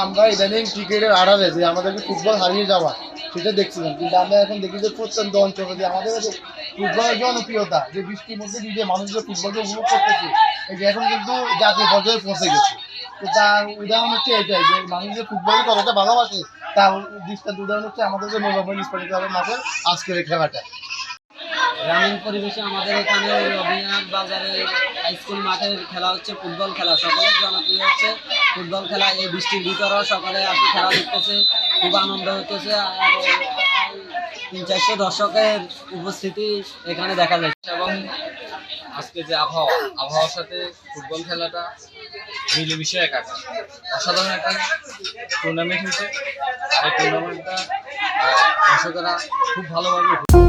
আমরা ইদানিং ক্রিকেটের আড়ালে যে আমাদেরকে ফুটবল হারিয়ে যাওয়া সেটা দেখছিলাম, কিন্তু আমরা এখন দেখি যে প্রত্যন্ত অঞ্চলে যে আমাদের যে ফুটবলের জনপ্রিয়তা, যে বৃষ্টির মধ্যে যে মানুষ যে ফুটবলকে উপভোগ করতেছে, এই যে এখন কিন্তু জাতীয় পর্যায়ে পৌঁছে গেছে। তো তার উদাহরণ হচ্ছে এটাই যে মানুষ যে ফুটবলকে কতটা ভালোবাসে, তার দৃষ্টান্ত উদাহরণ হচ্ছে আমাদের যে নবাব ইস্পাত ক্লাবের মাঠের আজকের এই খেলাটা। গ্রামীণ পরিবেশে আমাদের এখানে রবীন্দ্রনাথ বাজারে হাই স্কুল মাঠের খেলা হচ্ছে ফুটবল খেলা। সকলের জনপ্রিয় হচ্ছে ফুটবল খেলা। এই বৃষ্টির ভিতরেও সকলে আসে খেলা দেখতেছে, খুব আনন্দ হতেছে। আর 300-400 দর্শকের উপস্থিতি এখানে দেখা যাচ্ছে। এবং আজকে যে আবহাওয়ার সাথে ফুটবল খেলাটা মিলেমিশে একাকার অসাধারণ একটা টুর্নামেন্ট হয়েছে। আর এই টুর্নামেন্টটা দর্শকেরা খুব ভালোভাবে